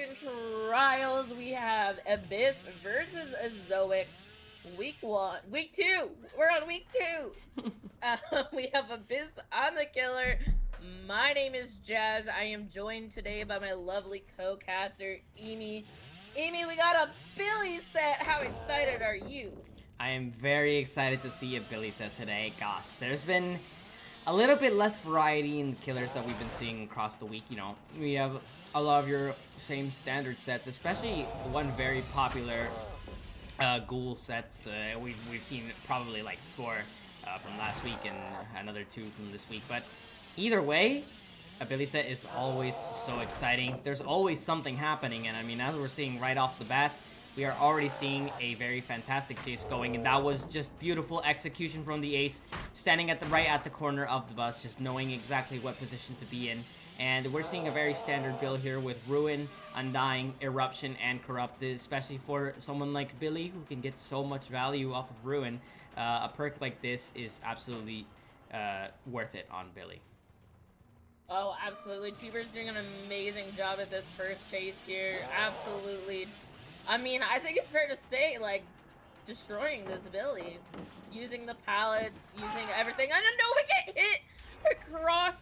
Ashen Trials. We have Abyss versus Azoic. Week 2. We're on week 2. We have Abyss on the killer. My name is Jazz. I am joined today by my lovely co-caster, Emi. Emi, we got a Billy set. How excited are you? I am very excited to see a Billy set today. Gosh, there's been a little bit less variety in the killers that we've been seeing across the week. You know, we have a lot of your same standard sets, especially one very popular ghoul sets. We've seen probably like 4 from last week and another 2 from this week. But either way, a Billy set is always so exciting. There's always something happening, and I mean, as we're seeing right off the bat, we are already seeing a very fantastic chase going, and that was just beautiful execution from the ace, standing at the right at the corner of the bus, just knowing exactly what position to be in. And we're seeing a very standard build here with Ruin, Undying, Eruption, and Corrupted, especially for someone like Billy who can get so much value off of Ruin. A perk like this is absolutely worth it on Billy. Oh, absolutely. Cheever's doing an amazing job at this first chase here. Absolutely. I mean, I think it's fair to say, like, destroying this Billy. Using the pallets, using everything. I don't know, we get hit across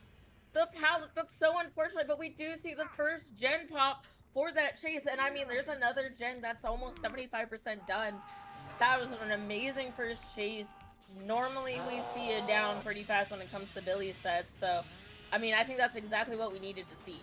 the pallet. That's so unfortunate, but we do see the first gen pop for that chase. And I mean, there's another gen that's almost 75% done. That was an amazing first chase. Normally, we see it down pretty fast when it comes to Billy sets, so I mean, I think that's exactly what we needed to see.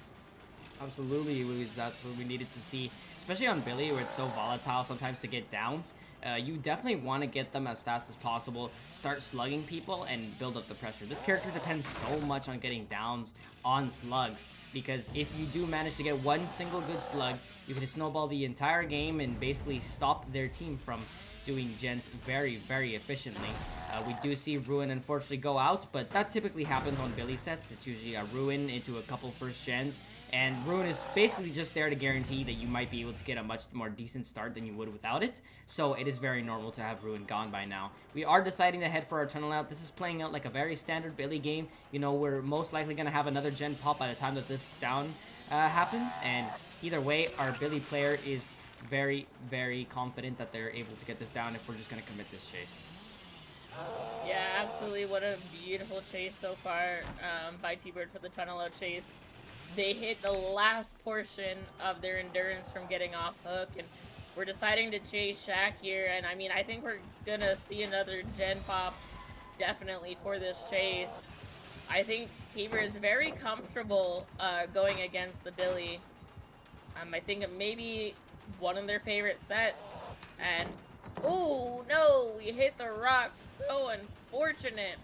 Absolutely, that's what we needed to see, especially on Billy, where it's so volatile sometimes to get downs. You definitely want to get them as fast as possible, start slugging people, and build up the pressure. This character depends so much on getting downs on slugs, because if you do manage to get one single good slug, you can snowball the entire game and basically stop their team from doing gens very, very efficiently. We do see Ruin unfortunately go out, but that typically happens on Billy sets. It's usually a Ruin into a couple first gens, and Ruin is basically just there to guarantee that you might be able to get a much more decent start than you would without it, so it is very normal to have Ruin gone by now. We are deciding to head for our tunnel out. This is playing out like a very standard Billy game. You know, we're most likely going to have another gen pop by the time that this down happens, and either way, our Billy player is very, very confident that they're able to get this down if we're just going to commit this chase. Yeah, absolutely. What a beautiful chase so far by T-Bird for the tunnel out chase. They hit the last portion of their endurance from getting off hook, and we're deciding to chase Shaq here. And I mean, I think we're going to see another gen pop definitely for this chase. I think T-Bird is very comfortable going against the Billy. I think maybe one of their favorite sets, and oh no, we hit the rock. So unfortunate.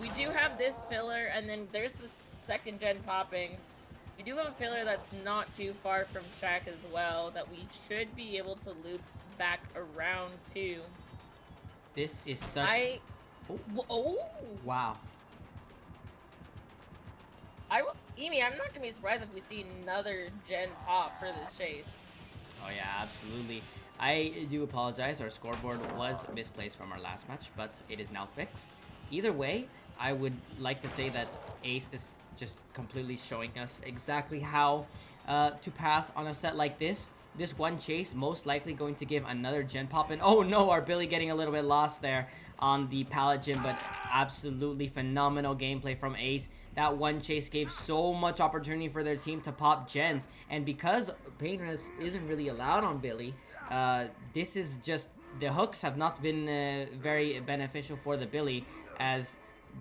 We do have this filler, and then there's this second gen popping. We do have a filler that's not too far from Shaq as well, that we should be able to loop back around to. This is such... Oh! Wow. Emi, I'm not going to be surprised if we see another gen pop for this chase. Oh yeah, absolutely. I do apologize, our scoreboard was misplaced from our last match, but it is now fixed. Either way, I would like to say that Ace is just completely showing us exactly how to path on a set like this. This one chase most likely going to give another gen pop, and oh no, our Billy getting a little bit lost there on the pallet gym, but absolutely phenomenal gameplay from Ace. That one chase gave so much opportunity for their team to pop gens, and because Painless isn't really allowed on Billy, this is just, the hooks have not been very beneficial for the Billy, as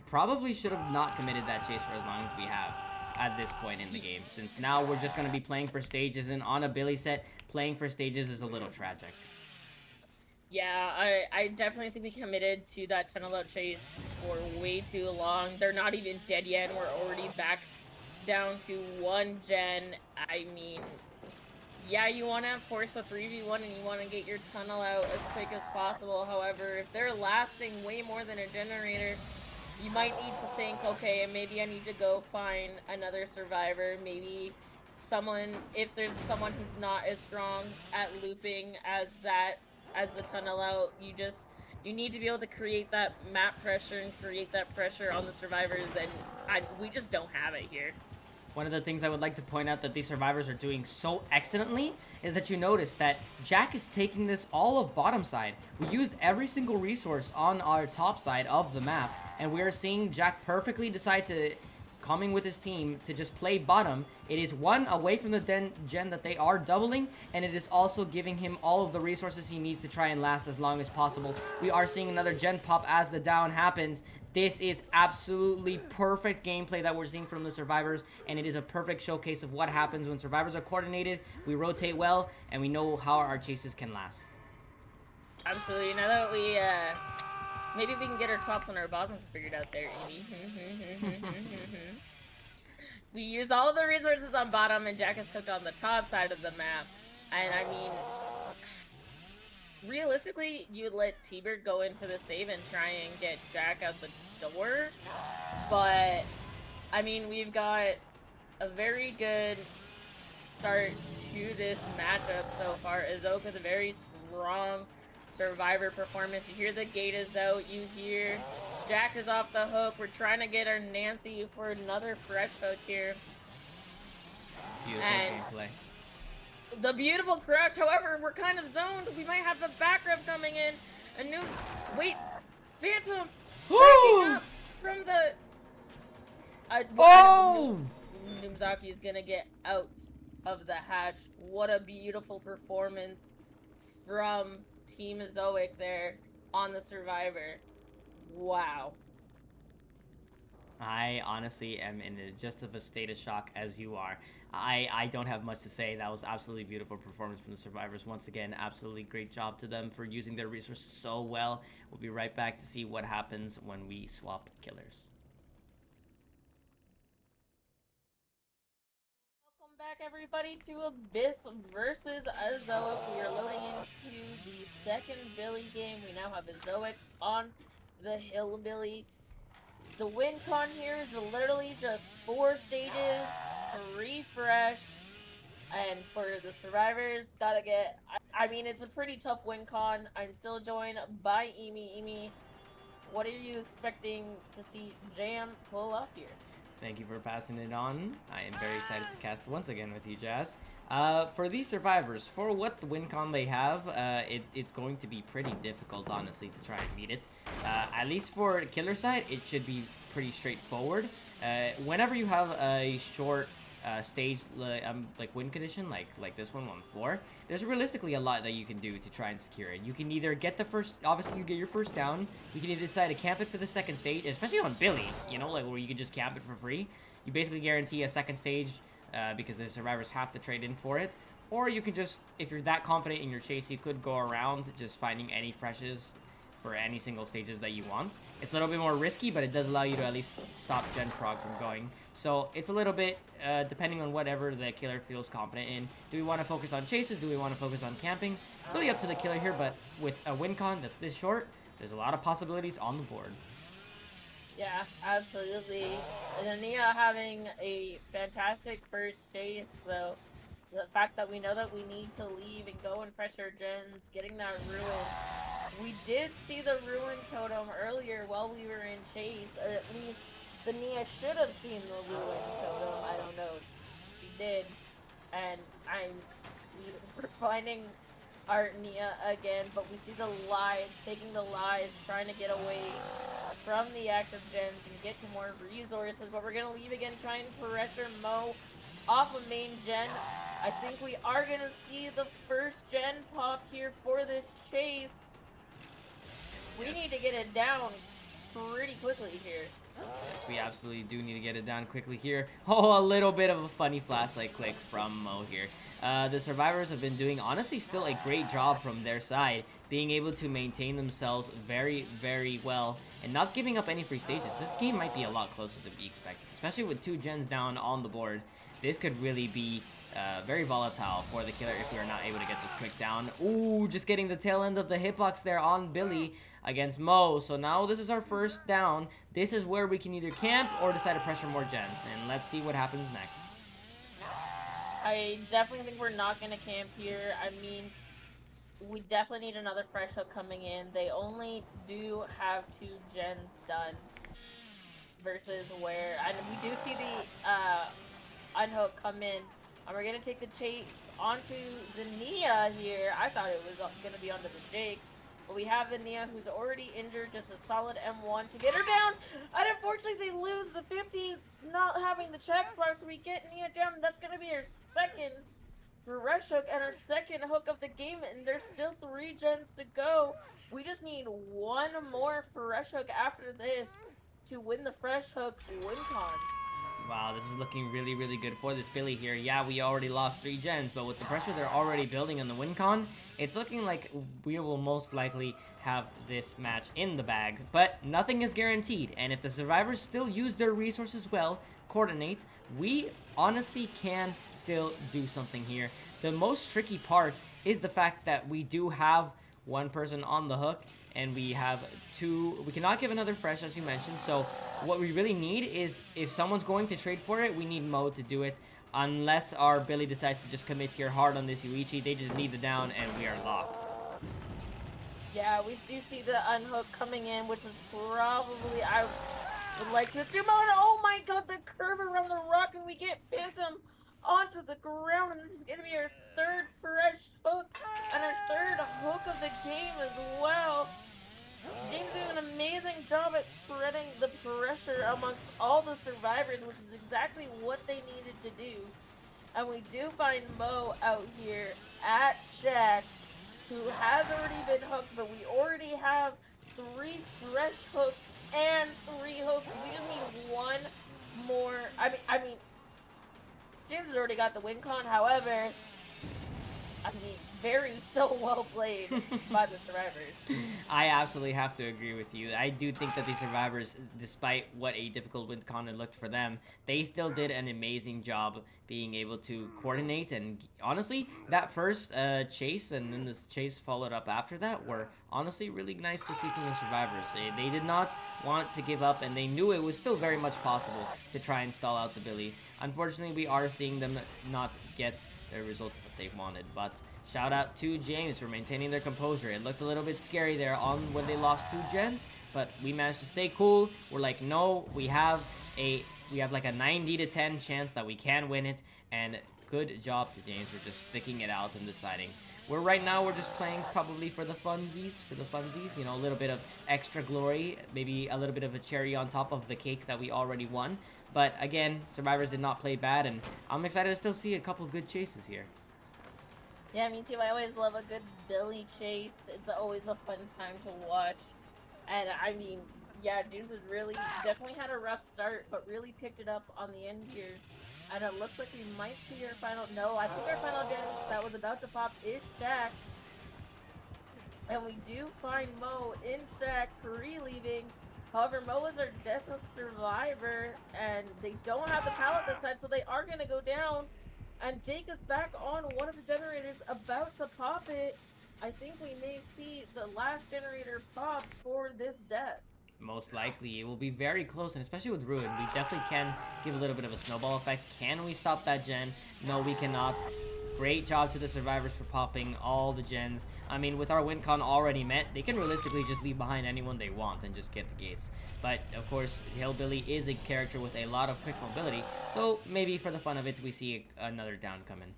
probably should have not committed that chase for as long as we have at this point in the game, since now we're just going to be playing for stages, and on a Billy set, playing for stages is a little tragic. Yeah, I definitely think we committed to that tunnel out chase for way too long. They're not even dead yet, and we're already back down to 1 gen. I mean, yeah, you want to force a 3v1 and you want to get your tunnel out as quick as possible. However, if they're lasting way more than a generator, you might need to think, okay, maybe I need to go find another survivor. Maybe someone, if there's someone who's not as strong at looping as the tunnel out, you need to be able to create that map pressure and create that pressure on the survivors, and we just don't have it here. one of the things I would like to point out that these survivors are doing so excellently is that you notice that Jack is taking this all of bottom side. We used every single resource on our top side of the map, and we are seeing Jack perfectly decide to coming with his team to just play bottom. It is one away from the gen that they are doubling, and it is also giving him all of the resources he needs to try and last as long as possible. We are seeing another gen pop as the down happens. This is absolutely perfect gameplay that we're seeing from the survivors, and it is a perfect showcase of what happens when survivors are coordinated, we rotate well, and we know how our chases can last. Absolutely. Now that we maybe we can get our tops and our bottoms figured out there, Amy. We use all the resources on bottom, and Jack is hooked on the top side of the map. And I mean, realistically, you let T-Bird go in for the save and try and get Jack out the door. But I mean, we've got a very good start to this matchup so far. Azoic with a very strong survivor performance. You hear the gate is out. You hear Jack is off the hook. We're trying to get our Nancy for another fresh hook here. Beautiful gameplay. The beautiful crouch. However, we're kind of zoned. We might have a back rub coming in. A new... Wait. Phantom. Backing up from the... Oh! Numzaki is going to get out of the hatch. What a beautiful performance from Team Azoic there on the survivor. Wow. I honestly am in just of a state of shock as you are. I don't have much to say. That was absolutely beautiful performance from the survivors. Once again, absolutely great job to them for using their resources so well. We'll be right back to see what happens when we swap killers. Welcome back, everybody, to Abyss versus Azoic. We are loading into the second Billy game. We now have Azoic on the Hillbilly. The win con here is literally just 4 stages to refresh, and for the survivors, gotta get... I mean, it's a pretty tough win con. I'm still joined by Eimee. Eimee, what are you expecting to see Jam pull off here? Thank you for passing it on. I am very excited to cast once again with you, Jazz. For these survivors, for what the win con they have, it's going to be pretty difficult, honestly, to try and meet it. At least for killer side, it should be pretty straightforward. Whenever you have a short stage like win condition, like this one on 4, there's realistically a lot that you can do to try and secure it. You can either get the first, obviously you get your first down. You can either decide to camp it for the second stage, especially on Billy, you know, like where you can just camp it for free. You basically guarantee a second stage because the survivors have to trade in for it. Or you can just, if you're that confident in your chase, you could go around just finding any freshes for any single stages that you want. It's a little bit more risky, but it does allow you to at least stop Gen Prog from going. So it's a little bit depending on whatever the killer feels confident in. Do we want to focus on chases? Do we want to focus on camping? Really up to the killer here, but with a win con that's this short, there's a lot of possibilities on the board. Yeah, absolutely. And Nia having a fantastic first chase, though. The fact that we know that we need to leave and go and pressure gens, getting that ruin. We did see the ruin totem earlier while we were in chase, or at least the Nia should have seen the ruin totem. I don't know. She did. And we're finding our Nia again, but we see the live, taking the live, trying to get away from the active gens and get to more resources, but we're going to leave again, trying to pressure Mo off of main gen. I think we are going to see the first gen pop here for this chase. We need to get it down pretty quickly here. Yes, we absolutely do need to get it down quickly here. Oh, a little bit of a funny flashlight click from Mo here. The survivors have been doing, honestly, still a great job from their side, being able to maintain themselves very, very well and not giving up any free stages. This game might be a lot closer than we expected, especially with 2 gens down on the board. This could really be very volatile for the killer if you're not able to get this quick down. Ooh, just getting the tail end of the hitbox there on Billy against Mo. So now this is our first down. This is where we can either camp or decide to pressure more gens, and let's see what happens next. I definitely think we're not going to camp here. I mean, we definitely need another fresh hook coming in. They only do have 2 gens done versus where... And we do see the unhook come in. And we're going to take the chase onto the Nia here. I thought it was going to be onto the Jake. But we have the Nia who's already injured, just a solid M1 to get her down. And unfortunately, they lose the 50, not having the check spark, so we get Nia down. That's going to be her second fresh hook and her second hook of the game. And there's still 3 gens to go. We just need one more fresh hook after this to win the fresh hook win con. Wow, this is looking really, really good for this Billy here. Yeah, we already lost 3 gens, but with the pressure they're already building on the win con, it's looking like we will most likely have this match in the bag. But nothing is guaranteed, and if the survivors still use their resources well, coordinate, we honestly can still do something here. The most tricky part is the fact that we do have one person on the hook, and we have 2. We cannot give another fresh, as you mentioned, so what we really need is, if someone's going to trade for it, we need Mo to do it. Unless our Billy decides to just commit here hard on this Yuichi, they just need the down, and we are locked. Yeah, we do see the unhook coming in, which is probably, I would like to assume, oh my god, the curve around the rock, and we get Phantom onto the ground, and this is going to be our 3rd fresh hook, and our 3rd hook of the game as well. James doing an amazing job at spreading the pressure amongst all the survivors, which is exactly what they needed to do. And we do find Mo out here at Shack, who has already been hooked, but we already have 3 fresh hooks and 3 hooks. We just need one more. I mean, James has already got the win con, however, very still well played by the survivors. I absolutely have to agree with you. I do think that the survivors, despite what a difficult win con had looked for them, they still did an amazing job being able to coordinate. And honestly, that first chase and then this chase followed up after that were honestly really nice to see from the survivors. They did not want to give up, and they knew it was still very much possible to try and stall out the Billy. Unfortunately, we are seeing them not get the results that they wanted, but shout out to James for maintaining their composure. It looked a little bit scary there on when they lost 2 gens, but we managed to stay cool. We're like, no, we have like a 90 to 10 chance that we can win it, and good job to James for just sticking it out and deciding. Right now we're just playing probably for the funsies, you know, a little bit of extra glory, maybe a little bit of a cherry on top of the cake that we already won. But again, survivors did not play bad, and I'm excited to still see a couple good chases here. Yeah, me too. I always love a good Billy chase. It's always a fun time to watch. And I mean, yeah, James has really definitely had a rough start, but really picked it up on the end here. And it looks like we might see our final. No, I think our final gen that was about to pop is Shaq. And we do find Mo in Shaq pre-leaving. However, Mo is our death hook survivor, and they don't have the pallet this side, so they are going to go down. And Jake is back on one of the generators, about to pop it. I think we may see the last generator pop for this death. Most likely. It will be very close, and especially with Ruin, we definitely can give a little bit of a snowball effect. Can we stop that gen? No, we cannot. Great job to the survivors for popping all the gens. I mean, with our win con already met, they can realistically just leave behind anyone they want and just get the gates. But, of course, Hillbilly is a character with a lot of quick mobility, so maybe for the fun of it, we see another down come in.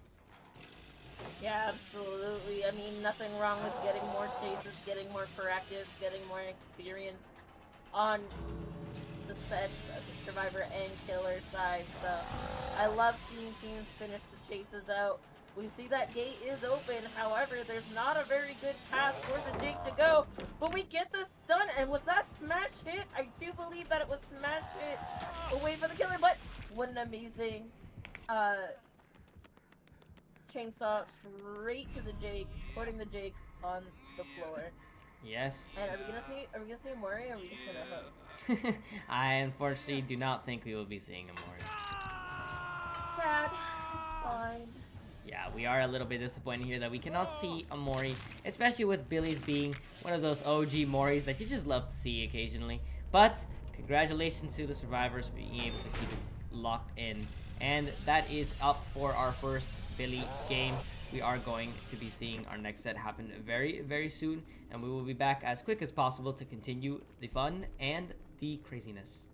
Yeah, absolutely. I mean, nothing wrong with getting more chases, getting more practice, getting more experience on the sets as a survivor and killer side. So I love seeing teams finish the chases out. We see that gate is open. However, there's not a very good path for the Jake to go. But we get the stun, and was that smash hit? I do believe that it was smash hit away for the killer, but what an amazing chainsaw straight to the Jake, putting the Jake on the floor. Yes. And are we gonna see Mori, or are we just gonna hook? I unfortunately do not think we will be seeing a Mori. Sad. It's fine. Yeah, we are a little bit disappointed here that we cannot see a Mori, especially with Billy's being one of those OG Moris that you just love to see occasionally. But congratulations to the survivors being able to keep it locked in. And that is up for our first Billy game. We are going to be seeing our next set happen very, very soon, and we will be back as quick as possible to continue the fun and the craziness.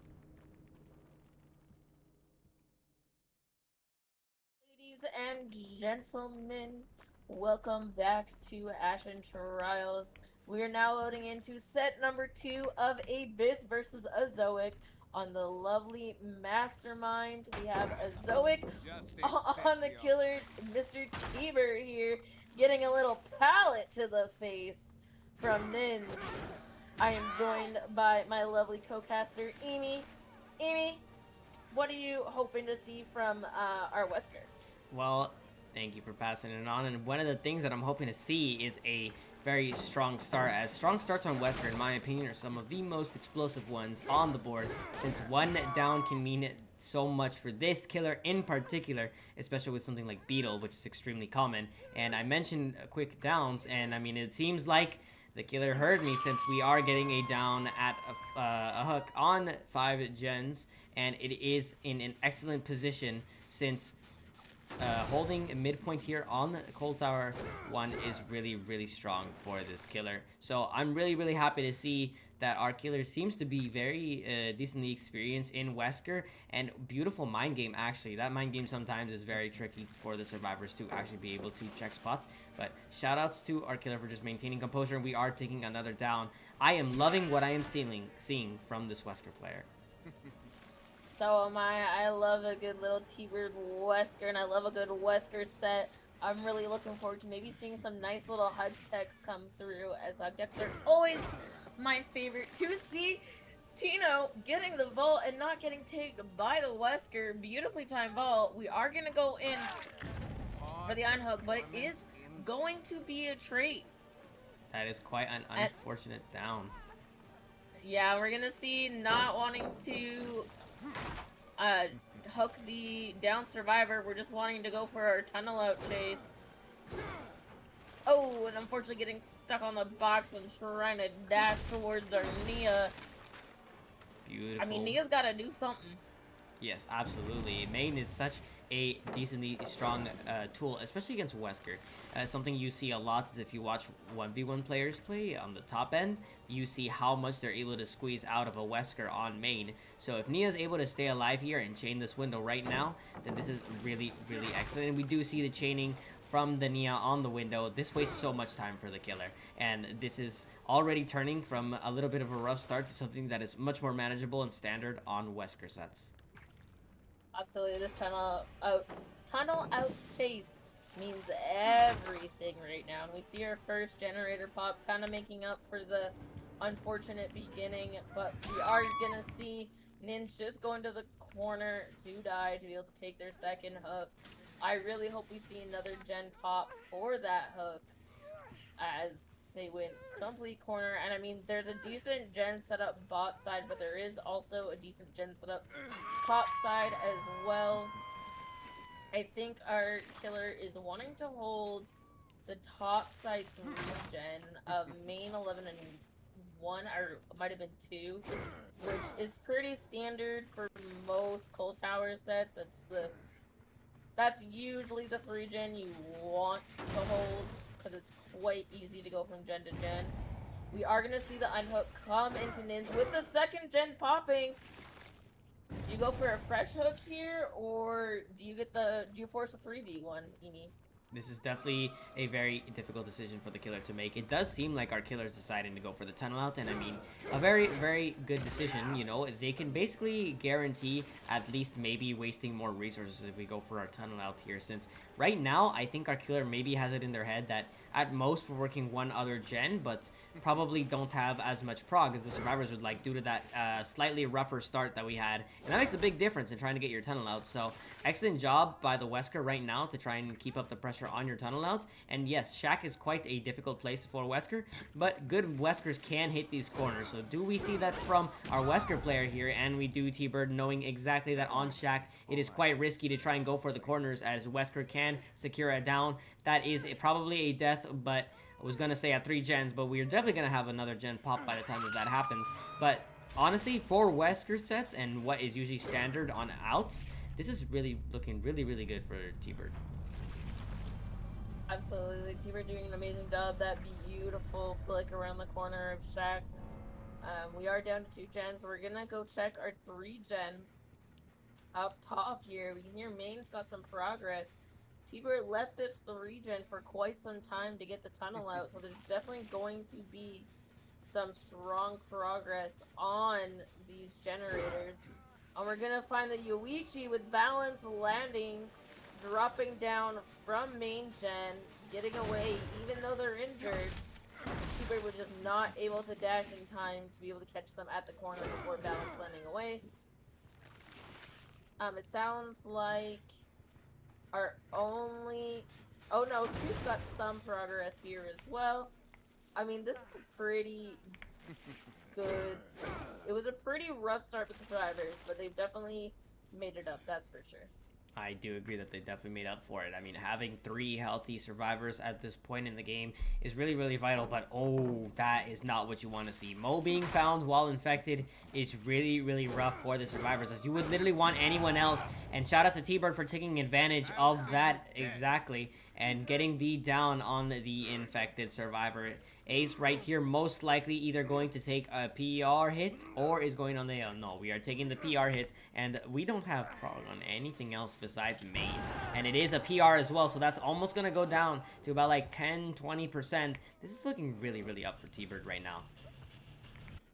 and gentlemen, welcome back to Ashen Trials. We are now loading into set number 2 of Abyss versus Azoic on the lovely Mastermind. We have Azoic on the killer, Mr. T-Bird here, getting a little pallet to the face from Nins. I am joined by my lovely co-caster, Emie. Emie, what are you hoping to see from our Wesker? Well, thank you for passing it on. And one of the things that I'm hoping to see is a very strong start, as strong starts on Wesker, in my opinion, are some of the most explosive ones on the board, since one down can mean so much for this killer in particular, especially with something like Beetle, which is extremely common. And I mentioned quick downs, and I mean, it seems like the killer heard me, since we are getting a down at a hook on 5 gens, and it is in an excellent position, since holding a midpoint here on the Cold Tower 1 is really strong for this killer. So I'm really happy to see that our killer seems to be very decently experienced in Wesker, and beautiful mind game. Actually, that mind game sometimes is very tricky for the survivors to actually be able to check spots. But shout outs to our killer for just maintaining composure, and we are taking another down. I am loving what I am seeing from this Wesker player. So am I. I love a good little T-Bird Wesker, and I love a good Wesker set. I'm really looking forward to maybe seeing some nice little hug techs come through, as hug techs are always my favorite to see. Tino getting the vault and not getting tagged by the Wesker. Beautifully timed vault. We are going to go in for the unhook, but it is going to be a trait. That is quite an unfortunate down. Yeah, we're going to see not wanting to hook the down survivor. We're just wanting to go for our tunnel out chase. Oh, and unfortunately getting stuck on the box when trying to dash towards our Nia. Beautiful. I mean, Nia's got to do something. Yes, absolutely. Main is such a decently strong tool, especially against Wesker. Something you see a lot is if you watch 1v1 players play on the top end, you see how much they're able to squeeze out of a Wesker on main. So if Nia's able to stay alive here and chain this window right now, then this is really excellent. And we do see the chaining from the Nia on the window. This wastes so much time for the killer, and this is already turning from a little bit of a rough start to something that is much more manageable and standard on Wesker sets. Absolutely, this tunnel out chase means everything right now. And we see our first generator pop, kind of making up for the unfortunate beginning, but we are gonna see Ninja just go into the corner to die to be able to take their second hook. I really hope we see another gen pop for that hook, as they went complete corner. And I mean, there's a decent gen setup bot side, but there is also a decent gen setup top side as well. I think our killer is wanting to hold the top side 3 gen of main 11 and 1, or it might have been 2, which is pretty standard for most Cold Tower sets. That's usually the 3 gen you want to hold, because it's quite easy to go from gen to gen. We are going to see the unhook come into Nins with the second gen popping. Do you go for a fresh hook here, or do you force a 3v1, Emie? This is definitely a very difficult decision for the killer to make. It does seem like our killer is deciding to go for the tunnel out, and I mean, a very good decision, you know, is they can basically guarantee at least maybe wasting more resources if we go for our tunnel out here, since right now, I think our killer maybe has it in their head that at most we're working one other gen, but probably don't have as much prog as the survivors would like due to that slightly rougher start that we had. And that makes a big difference in trying to get your tunnel out. So excellent job by the Wesker right now to try and keep up the pressure on your tunnel out. And yes, Shack is quite a difficult place for Wesker, but good Weskers can hit these corners. So do we see that from our Wesker player here? And we do, T-Bird, knowing exactly that on Shack it is quite risky to try and go for the corners, as Wesker can secure a down. That is probably a death, but I was gonna say at 3 gens, but we're definitely gonna have another gen pop by the time that happens. But honestly, for Wesker sets and what is usually standard on outs, this is really looking really good for T-Bird. Absolutely, T-Bird doing an amazing job. That beautiful flick around the corner of Shack. We are down to 2 gens. We're gonna go check our 3 gen up top here. We can hear Main's got some progress. T-Bird left this the regen for quite some time to get the tunnel out, so there's definitely going to be some strong progress on these generators. And we're gonna find the Yoichi with balance landing, dropping down from main gen, getting away even though they're injured. T-Bird was just not able to dash in time to be able to catch them at the corner before balance landing away. It sounds like our only... Oh no, Two's got some progress here as well. I mean, this is a pretty good... It was a pretty rough start with the survivors, but they've definitely made it up, that's for sure. I do agree that they definitely made up for it. I mean, having 3 healthy survivors at this point in the game is really, really vital, but oh, that is not what you want to see. Mo being found while infected is really, really rough for the survivors, as you would literally want anyone else, and shout out to T-Bird for taking advantage of that exactly, and getting the down on the infected survivor. Ace right here most likely either going to take a PR hit or is going on the... no, we are taking the PR hit, and we don't have prog on anything else besides main. And it is a PR as well, so that's almost going to go down to about like 10-20%. This is looking really, really up for T-Bird right now.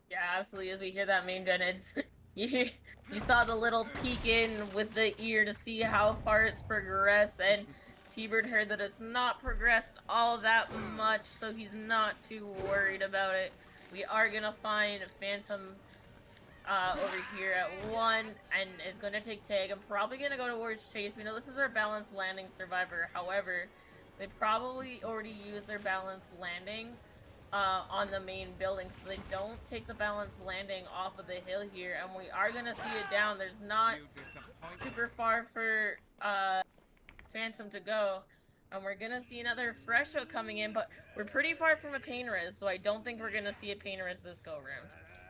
Yeah, absolutely. As we hear that main gen, it's... you saw the little peek in with the ear to see how far it's progressed, and T-Bird heard that it's not progressed all that much, so he's not too worried about it. We are gonna find Phantom over here at 1, and is gonna take tag. I'm probably gonna go towards Chase. We know this is our balanced landing survivor. However, they probably already used their balanced landing on the main building, so they don't take the balanced landing off of the hill here, and we are gonna see it down. There's not super far for Phantom to go, and we're gonna see another Fresho coming in, but we're pretty far from a pain res, so I don't think we're gonna see a pain res this go around.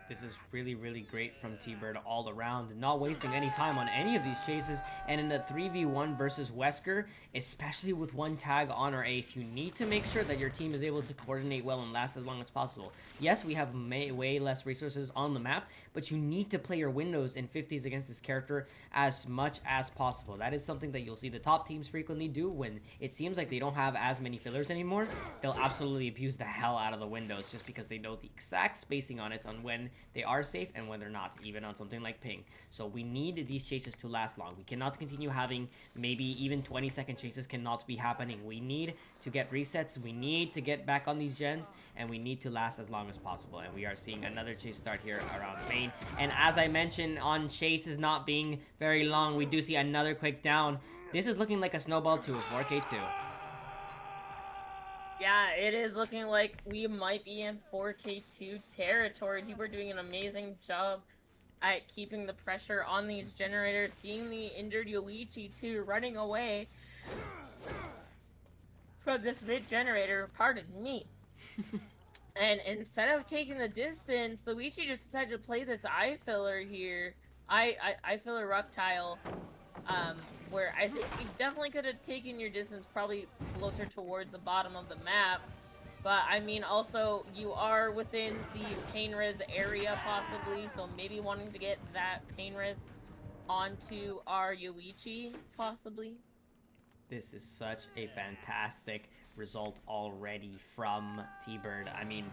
This is really, really great from T-Bird all around, not wasting any time on any of these chases. And in a 3v1 versus Wesker, especially with 1 tag on our ace, you need to make sure that your team is able to coordinate well and last as long as possible. Yes, we have way less resources on the map, but you need to play your windows in 50s against this character as much as possible. That is something that you'll see the top teams frequently do when it seems like they don't have as many fillers anymore. They'll absolutely abuse the hell out of the windows just because they know the exact spacing on it on when they are safe and when they're not, even on something like ping. So we need these chases to last long. We cannot continue having maybe even 20-second chases cannot be happening. We need to get resets, we need to get back on these gens, and we need to last as long as possible. And we are seeing another chase start here around main. And as I mentioned on chases not being very long, we do see another quick down. This is looking like a snowball to a 4K2. Yeah, it is looking like we might be in 4K2 territory. People are doing an amazing job at keeping the pressure on these generators. Seeing the injured Yoichi too running away from this mid generator, pardon me. And instead of taking the distance, Luigi just decided to play this eye filler here. I filler rock tile. Where I think you definitely could have taken your distance probably closer towards the bottom of the map. But, I mean, also, you are within the pain res area, possibly, so maybe wanting to get that pain res onto our Yoichi, possibly. This is such a fantastic result already from T-Bird. I mean,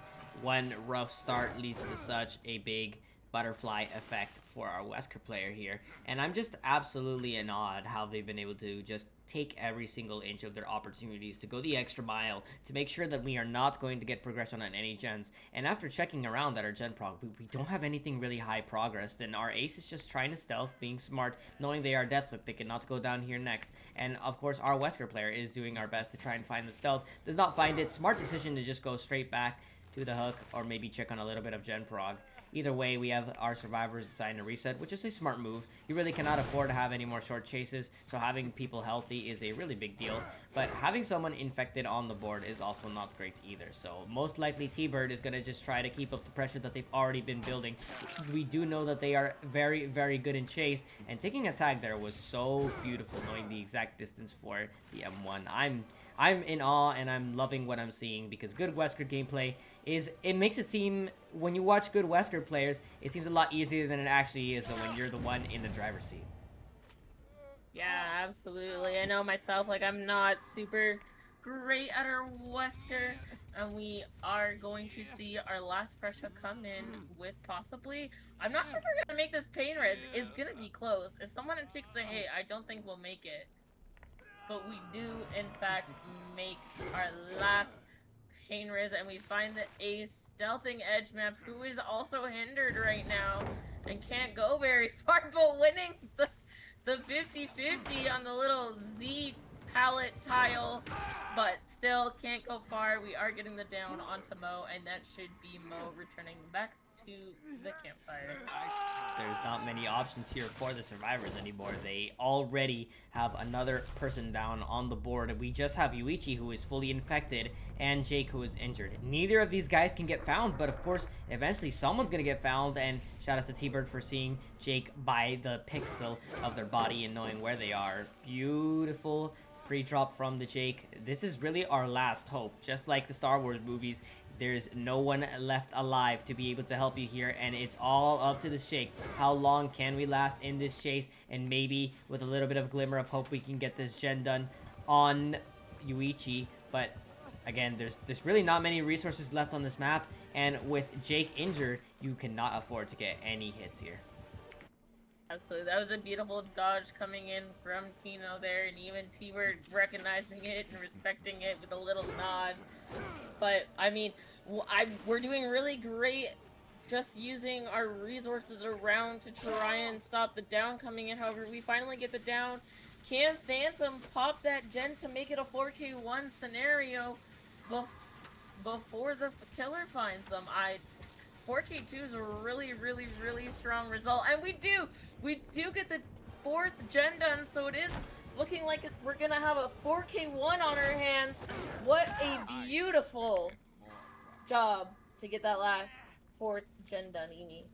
one rough start leads to such a big butterfly effect for our Wesker player here, and I'm just absolutely in awe at how they've been able to just take every single inch of their opportunities to go the extra mile to make sure that we are not going to get progression on any gens. And after checking around at our gen prog, we don't have anything really high progressed, and our ace is just trying to stealth, being smart, knowing they are deathhook, they cannot go down here next. And of course our Wesker player is doing our best to try and find the stealth, does not find it. Smart decision to just go straight back to the hook, or maybe check on a little bit of gen prog. Either way, we have our survivors deciding to reset, which is a smart move. You really cannot afford to have any more short chases, so having people healthy is a really big deal. But having someone infected on the board is also not great either. So most likely T-Bird is going to just try to keep up the pressure that they've already been building. We do know that they are very, very good in chase, and taking a tag there was so beautiful, knowing the exact distance for the M1. I'm in awe, and I'm loving what I'm seeing, because good Wesker gameplay it makes it seem, when you watch good Wesker players, it seems a lot easier than it actually is when you're the one in the driver's seat. Yeah, absolutely. I know myself, like, I'm not super great at our Wesker, and we are going to see our last fresh hook come in with possibly. I'm not sure if we're gonna make this pain res. It's gonna be close. If someone takes a hit, I don't think we'll make it. But we do, in fact, make our last pain res, and we find the ace stealthing edge map, who is also hindered right now and can't go very far, but winning the 50-50 on the little Z pallet tile, but still can't go far. We are getting the down onto Mo, and that should be Mo returning back to the campfire. There's not many options here for the survivors anymore. They already have another person down on the board. We just have Yuichi, who is fully infected, and Jake, who is injured. Neither of these guys can get found, but of course, eventually someone's gonna get found, and shout out to T-Bird for seeing Jake by the pixel of their body and knowing where they are. Beautiful pre-drop from the Jake. This is really our last hope. Just like the Star Wars movies, there's no one left alive to be able to help you here, and it's all up to this Jake. How long can we last in this chase? And maybe with a little bit of glimmer of hope, we can get this gen done on Yuichi. But again, there's really not many resources left on this map, and with Jake injured, you cannot afford to get any hits here. Absolutely, that was a beautiful dodge coming in from Tino there, and even T-Bird recognizing it and respecting it with a little nod. But, I mean, we're doing really great just using our resources around to try and stop the down coming in. However, we finally get the down. Can Phantom pop that gen to make it a 4K1 scenario before the killer finds them? 4K2 is a really, really, really strong result. And we do get the 4th gen done, so it is looking like we're gonna have a 4K1 on our hands. What a beautiful job to get that last 4th gen done, Emi.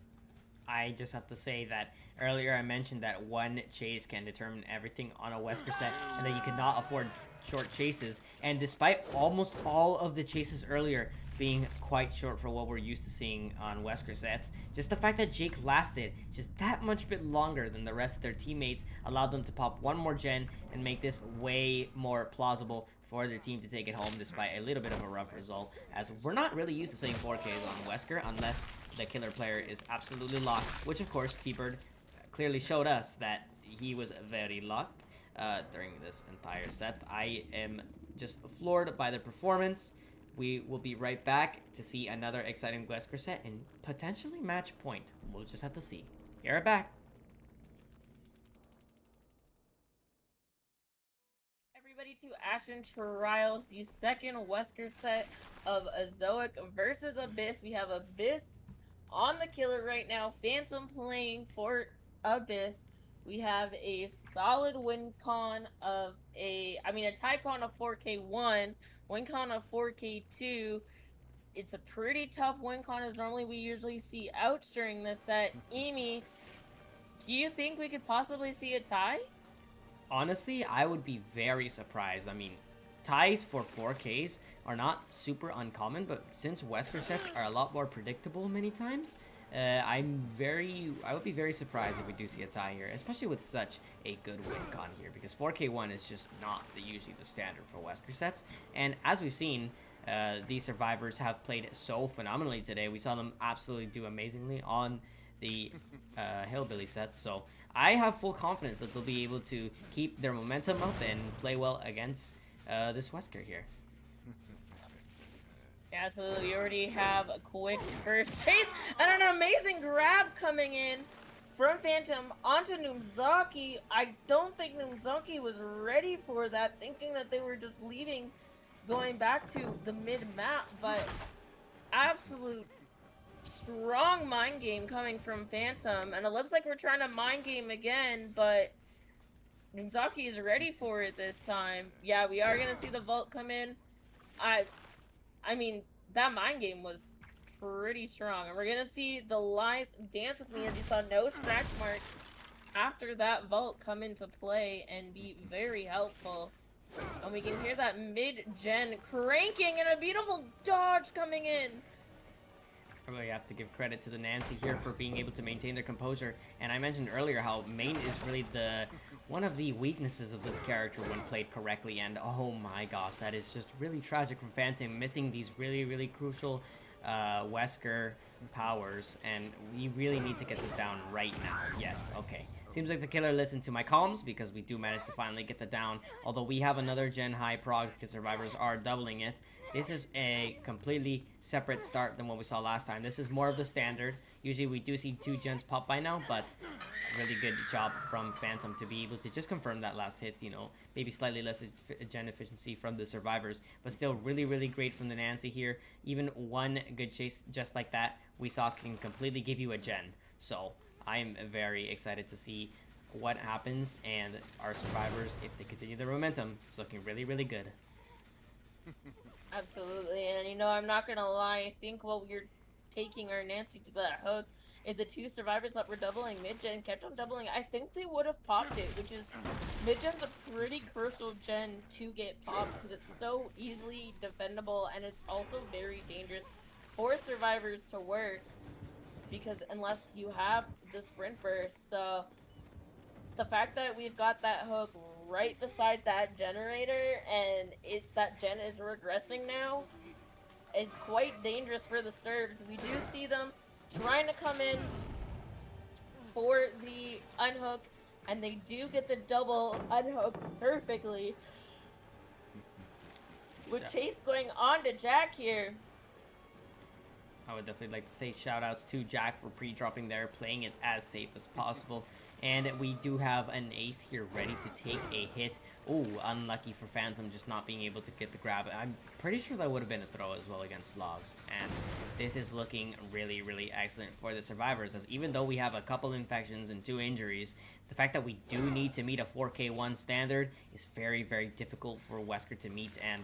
I just have to say that earlier I mentioned that one chase can determine everything on a Wesker set, and that you cannot afford short chases. And despite almost all of the chases earlier being quite short for what we're used to seeing on Wesker sets, just the fact that Jake lasted just that much bit longer than the rest of their teammates allowed them to pop one more gen and make this way more plausible for their team to take it home, despite a little bit of a rough result, as we're not really used to seeing 4Ks on Wesker unless the killer player is absolutely locked, which of course T-Bird clearly showed us that he was very locked during this entire set. I am just floored by the performance. We will be right back to see another exciting Wesker set and potentially match point. We'll just have to see. Be right back. Everybody to Ashen Trials, the second Wesker set of Azoic versus Abyss. We have Abyss on the killer right now. Phantom playing for Abyss. We have a solid win con of a tie con of 4K1, win con of 4K2. It's a pretty tough win con, as normally we usually see outs during this set. Emi, do you think we could possibly see a tie? Honestly, I would be very surprised. I mean, ties for 4Ks are not super uncommon, but since Wesker sets are a lot more predictable many times, I would be very surprised if we do see a tie here, especially with such a good win con here, because 4K1 is just not usually the standard for Wesker sets. And as we've seen, these survivors have played so phenomenally today. We saw them absolutely do amazingly on the Hillbilly set, so I have full confidence that they'll be able to keep their momentum up and play well against this Wesker here. Yeah, so we already have a quick first chase and an amazing grab coming in from Phantom onto Numzaki. I don't think Numzaki was ready for that, thinking that they were just leaving, going back to the mid-map, but absolute strong mind game coming from Phantom, and it looks like we're trying to mind game again, but Numzaki is ready for it this time. Yeah, we are gonna see the vault come in. I mean, that mind game was pretty strong, and we're gonna see the live dance with me, as you saw no scratch marks after that vault come into play and be very helpful. And we can hear that mid-gen cranking and a beautiful dodge coming in. I really have to give credit to the Nancy here for being able to maintain their composure. And I mentioned earlier how main is really the one of the weaknesses of this character when played correctly, and oh my gosh, that is just really tragic from Phantom, missing these really crucial Wesker powers, and we really need to get this down right now. Yes, okay. Seems like the killer listened to my comms, because we do manage to finally get the down, although we have another gen high prog because survivors are doubling it. This is a completely separate start than what we saw last time. This is more of the standard. Usually we do see 2 gens pop by now, but really good job from Phantom to be able to just confirm that last hit, you know, maybe slightly less gen efficiency from the survivors, but still really great from the Nancy here. Even one good chase just like that we saw can completely give you a gen. So I'm very excited to see what happens, and our survivors, if they continue their momentum, it's looking really good. Absolutely, and you know, I'm not gonna lie, I think while we're taking our Nancy to that hook, if the 2 survivors that were doubling mid-gen kept on doubling, I think they would have popped it, which is, mid-gen's a pretty crucial gen to get popped, because it's so easily defendable, and it's also very dangerous for survivors to work, because unless you have the sprint burst. So the fact that we've got that hook right beside that generator, and that gen is regressing now, it's quite dangerous for the Serbs. We do see them trying to come in for the unhook, and they do get the double unhook perfectly. With Chase going on to Jack here. I would definitely like to say shout outs to Jack for pre-dropping there, playing it as safe as possible. And we do have an ace here ready to take a hit. Oh, unlucky for Phantom just not being able to get the grab. I'm pretty sure that would have been a throw as well against Logs. And this is looking really excellent for the survivors, as even though we have a couple infections and 2 injuries, the fact that we do need to meet a 4K1 standard is very difficult for Wesker to meet, and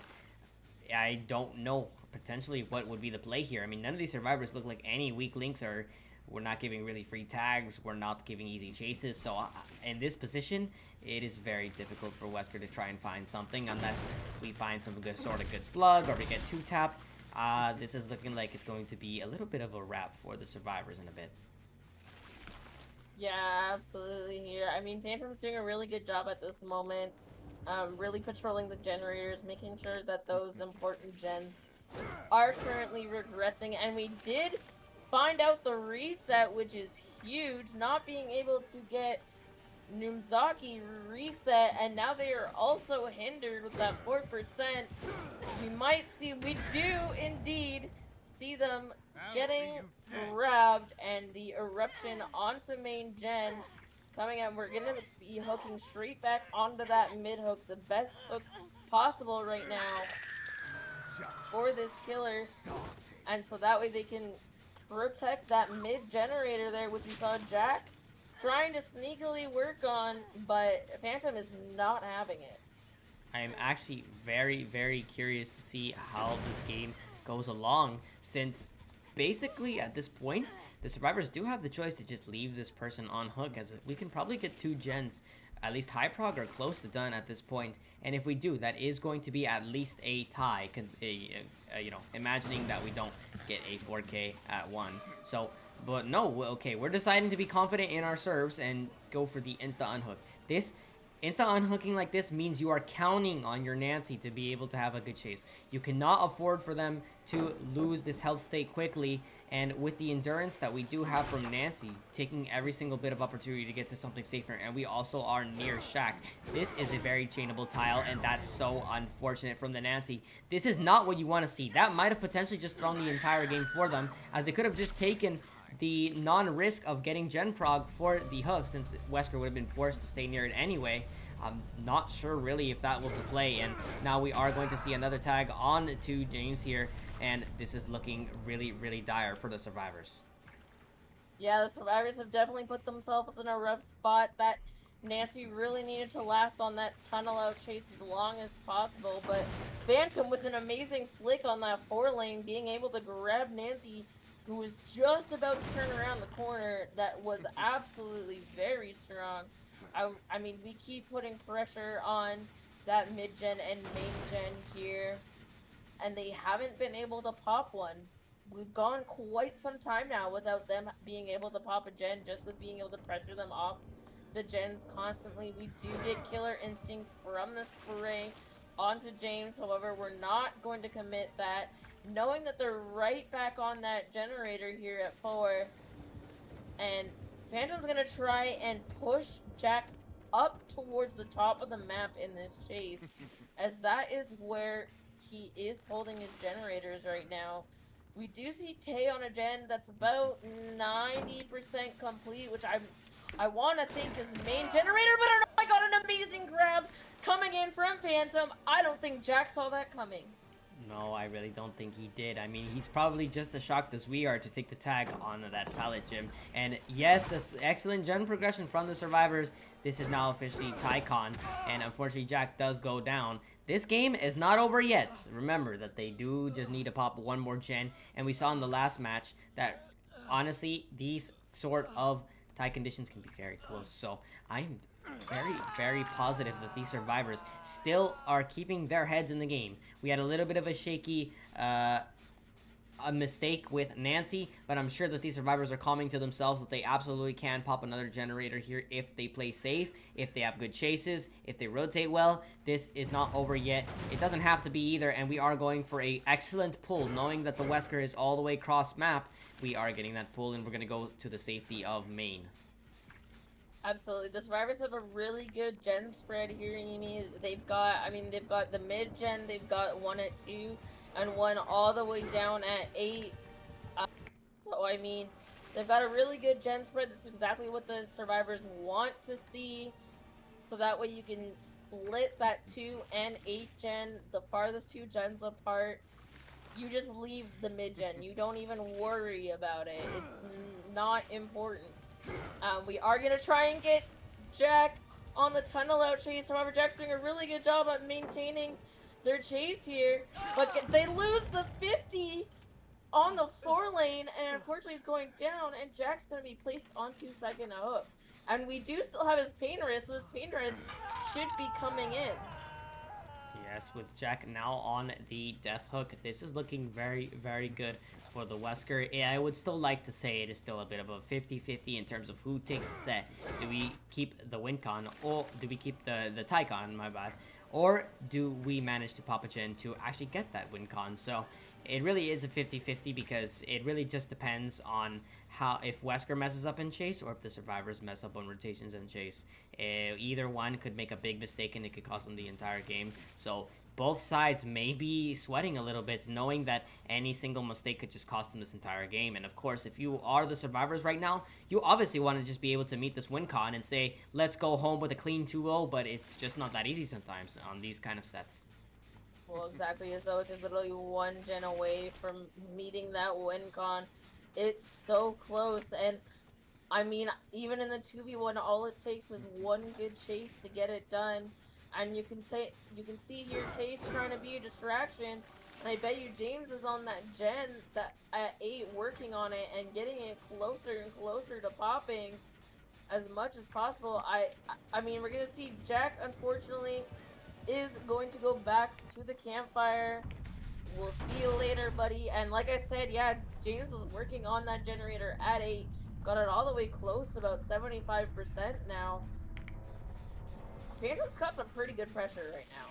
I don't know potentially what would be the play here. I mean, none of these survivors look like any weak links, or we're not giving really free tags, we're not giving easy chases, so in this position, it is very difficult for Wesker to try and find something unless we find some good, sort of good slug, or we get 2-tap. This is looking like it's going to be a little bit of a wrap for the survivors in a bit. Yeah, absolutely here. I mean, Phantom's doing a really good job at this moment. Really patrolling the generators, making sure that those important gens are currently regressing, and we did find out the reset, which is huge, not being able to get Numzaki reset, and now they are also hindered with that 4%. We do indeed see them getting grabbed, and the eruption onto main gen coming out. We're gonna be hooking straight back onto that mid hook, the best hook possible right now for this killer, and so that way they can protect that mid generator there, which we saw Jack trying to sneakily work on, but Phantom is not having it. I am actually very curious to see how this game goes along, since basically at this point the survivors do have the choice to just leave this person on hook, as we can probably get 2 gens, at least high prog, are close to done at this point, and if we do, that is going to be at least a tie, you know, imagining that we don't get a 4K at 1. So, but no, okay, we're deciding to be confident in our serves and go for the insta unhook. This insta unhooking like this means you are counting on your Nancy to be able to have a good chase. You cannot afford for them to lose this health state quickly, and with the endurance that we do have from Nancy, taking every single bit of opportunity to get to something safer, and we also are near Shack, this is a very chainable tile, and that's so unfortunate from the Nancy. This is not what you want to see. That might have potentially just thrown the entire game for them, as they could have just taken the non-risk of getting gen prog for the hook, since Wesker would have been forced to stay near it anyway. I'm not sure really if that was the play, and now we are going to see another tag on to James here, and this is looking really dire for the survivors. Yeah, the survivors have definitely put themselves in a rough spot. That Nancy really needed to last on that tunnel out chase as long as possible, but Phantom with an amazing flick on that 4-lane, being able to grab Nancy, who was just about to turn around the corner. That was absolutely very strong. I mean, we keep putting pressure on that mid-gen and main-gen here, and they haven't been able to pop one. We've gone quite some time now without them being able to pop a gen, just with being able to pressure them off the gens constantly. We do get Killer Instinct from the spray onto James. However, we're not going to commit that, knowing that they're right back on that generator here at 4. And Phantom's gonna try and push Jack up towards the top of the map in this chase, as that is where he is holding his generators right now. We do see Tay on a gen that's about 90% complete, which I want to think is main generator, but oh, I got an amazing grab coming in from Phantom. I don't think Jack saw that coming. No, I really don't think he did. I mean, he's probably just as shocked as we are to take the tag on that pallet gym. And yes, this excellent gen progression from the survivors. This is now officially Tycon, and unfortunately Jack does go down. This game is not over yet. Remember that they do just need to pop one more gen, and we saw in the last match that honestly these sort of tie conditions can be very close. So I'm very, very positive that these survivors still are keeping their heads in the game. We had a little bit of a shaky a mistake with Nancy, but I'm sure that these survivors are calming to themselves that they absolutely can pop another generator here if they play safe, if they have good chases, if they rotate well. This is not over yet. It doesn't have to be either, and we are going for a excellent pull. Knowing that the Wesker is all the way cross map, we are getting that pull, and we're going to go to the safety of main. Absolutely. The survivors have a really good gen spread here, Emi. They've got the mid gen, they've got one at 2, and one all the way down at 8. So, I mean, they've got a really good gen spread. That's exactly what the survivors want to see. So that way you can split that 2 and 8 gen, the farthest 2 gens apart. You just leave the mid gen. You don't even worry about it. It's not important. We are going to try and get Jack on the tunnel out chase. However, Jack's doing a really good job at maintaining their chase here. But they lose the 50 on the 4 lane, and unfortunately he's going down, and Jack's going to be placed on 2-second hook. And we do still have his pain wrist, so his pain wrist should be coming in. Yes, with Jack now on the death hook, this is looking very, very good for the Wesker. Yeah, I would still like to say it is still a bit of a 50-50 in terms of who takes the set. Do we keep the WinCon, or do we keep the Tycon, my bad, or do we manage to pop a gen to actually get that WinCon? So it really is a 50-50 because it really just depends on if Wesker messes up in chase or if the survivors mess up on rotations and chase. Either one could make a big mistake and it could cost them the entire game. So both sides may be sweating a little bit, knowing that any single mistake could just cost them this entire game. And of course, if you are the survivors right now, you obviously want to just be able to meet this WinCon and say, let's go home with a clean 2-0, but it's just not that easy sometimes on these kind of sets. Well, exactly. Azoic is literally 1 gen away from meeting that WinCon. It's so close, and I mean, even in the 2v1, all it takes is one good chase to get it done. And you can see here Taste trying to be a distraction, and I bet you James is on that gen that at 8 working on it and getting it closer and closer to popping as much as possible. I mean, we're gonna see Jack, unfortunately, is going to go back to the campfire. We'll see you later, buddy. And like I said, yeah, James was working on that generator at 8. Got it all the way close, about 75% now. Phantom's got some pretty good pressure right now.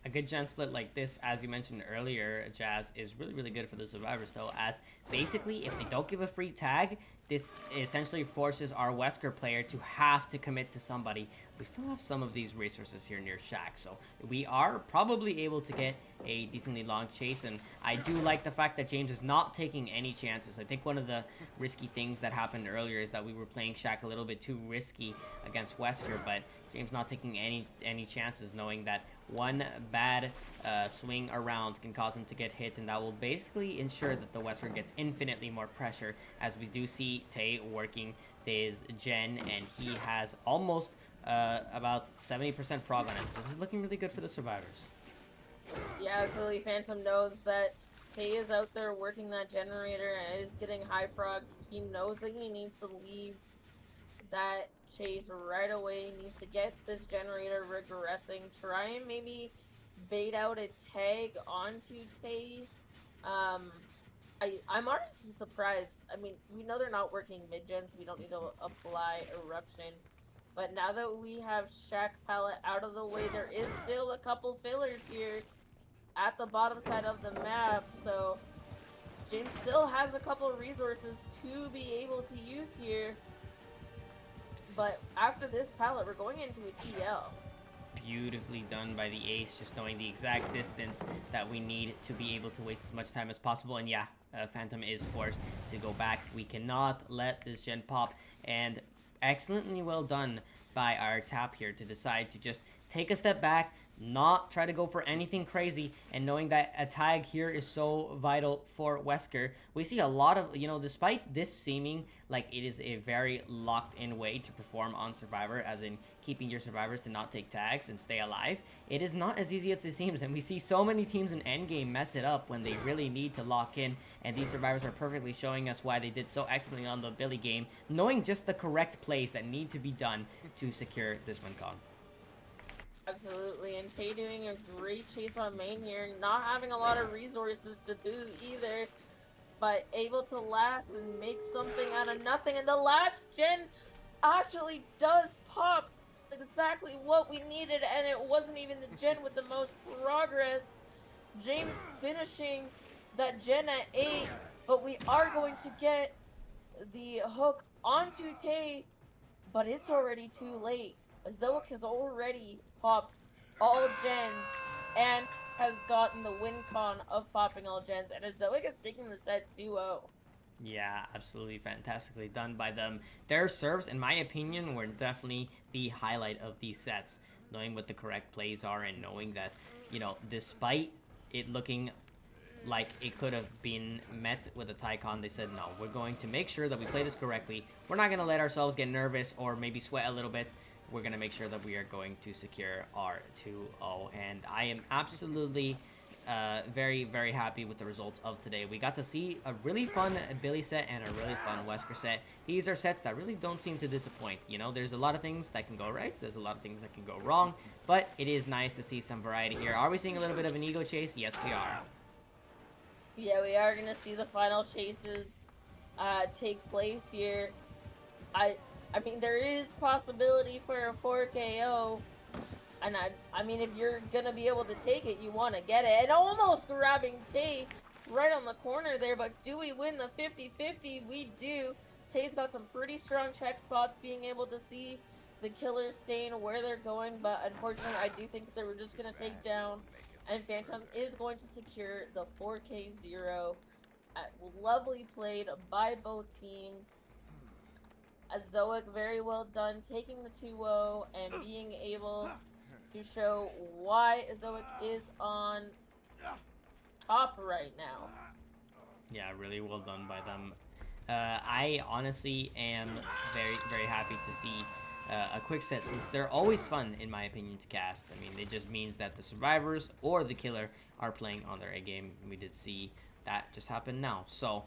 A good gen split like this, as you mentioned earlier, Jazz, is really, really good for the survivors, though, as basically, if they don't give a free tag, this essentially forces our Wesker player to have to commit to somebody. We still have some of these resources here near Shack, so we are probably able to get a decently long chase, and I do like the fact that James is not taking any chances. I think one of the risky things that happened earlier is that we were playing Shack a little bit too risky against Wesker, but James not taking any chances, knowing that one bad swing around can cause him to get hit, and that will basically ensure that the Wesker gets infinitely more pressure, as we do see Tay working his gen, and he has almost about 70% prog on it. So this is looking really good for the survivors. Yeah, absolutely. Phantom knows that Tay is out there working that generator and is getting high prog. He knows that he needs to leave that chase right away. He needs to get this generator regressing. Try and maybe bait out a tag onto Tay. I'm honestly surprised. I mean, we know they're not working mid-gen, so we don't need to apply Eruption. But now that we have Shack Palette out of the way, there is still a couple fillers here at the bottom side of the map. So James still has a couple resources to be able to use here. But after this palette, we're going into a TL. Beautifully done by the ace, just knowing the exact distance that we need to be able to waste as much time as possible. And yeah, Phantom is forced to go back. We cannot let this gen pop, and excellently well done by our tap here to decide to just take a step back, not try to go for anything crazy, and knowing that a tag here is so vital for Wesker. We see a lot of, despite this seeming like it is a very locked in way to perform on Survivor, as in keeping your survivors to not take tags and stay alive, it is not as easy as it seems, and we see so many teams in endgame mess it up when they really need to lock in, and these survivors are perfectly showing us why they did so excellently on the Billy game, knowing just the correct plays that need to be done to secure this win con. Absolutely, and Tay doing a great chase on main here, not having a lot of resources to boot either, but able to last and make something out of nothing. And the last gen actually does pop exactly what we needed, and it wasn't even the gen with the most progress. James finishing that gen at 8, but we are going to get the hook onto Tay, but it's already too late. Azoic has already popped all gens and has gotten the win con of popping all gens, and Azoic is taking the set 2-0. Yeah, absolutely fantastically done by them. Their serves, in my opinion, were definitely the highlight of these sets. Knowing what the correct plays are and knowing that, despite it looking like it could have been met with a Tycon, they said, no, we're going to make sure that we play this correctly. We're not going to let ourselves get nervous or maybe sweat a little bit. We're going to make sure that we are going to secure our 2-0. And I am absolutely very, very happy with the results of today. We got to see a really fun Billy set and a really fun Wesker set. These are sets that really don't seem to disappoint. There's a lot of things that can go right. There's a lot of things that can go wrong. But it is nice to see some variety here. Are we seeing a little bit of an ego chase? Yes, we are. Yeah, we are going to see the final chases take place here. I mean, there is possibility for a 4KO, and I mean, if you're gonna be able to take it, you want to get it. And almost grabbing Tay right on the corner there, but do we win the 50-50? We do. Tay's got some pretty strong check spots, being able to see the killer staying where they're going, but unfortunately, I do think they were just gonna take down, and Phantom is going to secure the 4K0. Lovely played by both teams. Azoic very well done, taking the 2-0 and being able to show why Azoic is on top right now. Yeah, really well done by them. I honestly am very, very happy to see a quick set, since they're always fun, in my opinion, to cast. I mean, it just means that the survivors or the killer are playing on their A game. We did see that just happen now. So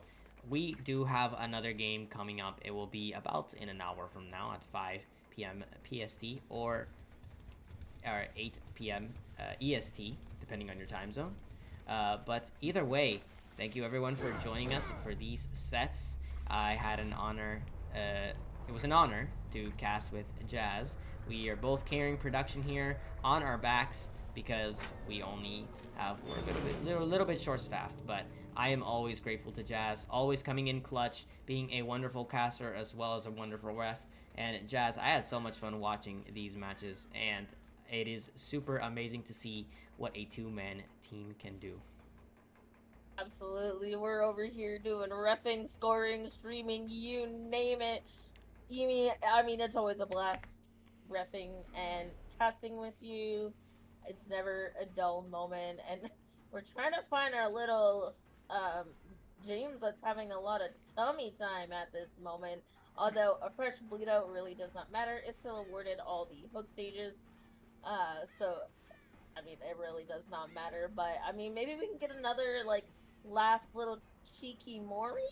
we do have another game coming up. It will be about in an hour from now at 5 p.m. PST or 8 p.m. EST, depending on your time zone. But either way, thank you everyone for joining us for these sets. I had an honor. It was an honor to cast with Jazz. We are both carrying production here on our backs because we only have we're a little bit short-staffed, but I am always grateful to Jazz, always coming in clutch, being a wonderful caster as well as a wonderful ref. And Jazz, I had so much fun watching these matches, and it is super amazing to see what a two-man team can do. Absolutely, we're over here doing reffing, scoring, streaming, you name it. I mean, it's always a blast reffing and casting with you. It's never a dull moment, and we're trying to find our little James that's having a lot of tummy time at this moment. Although a fresh bleed out really does not matter, it's still awarded all the hook stages. So I mean, it really does not matter. But I mean, maybe we can get another like last little cheeky Mori,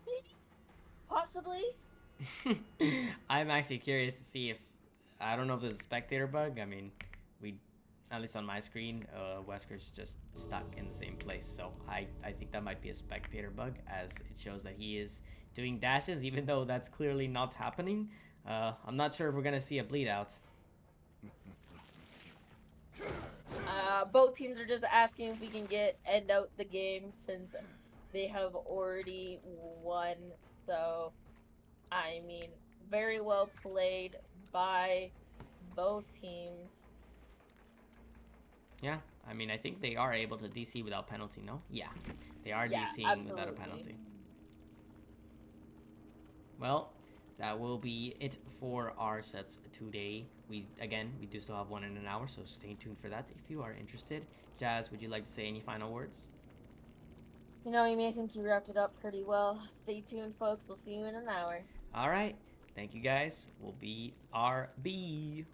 maybe, possibly. I'm actually curious to see if, I don't know if there's a spectator bug. I mean, we, at least on my screen, Wesker's just stuck in the same place. So I think that might be a spectator bug, as it shows that he is doing dashes, even though that's clearly not happening. I'm not sure if we're gonna see a bleed out. Both teams are just asking if we can end out the game since they have already won. So, I mean, very well played by both teams. Yeah, I mean, I think they are able to DC without penalty, no? Yeah, they are Yeah, DCing absolutely. without a penalty. Well, that will be it for our sets today. We do still have one in an hour, so stay tuned for that if you are interested. Jazz, would you like to say any final words? You know, Amy, I think you wrapped it up pretty well. Stay tuned, folks. We'll see you in an hour. All right. Thank you, guys. We'll be RB.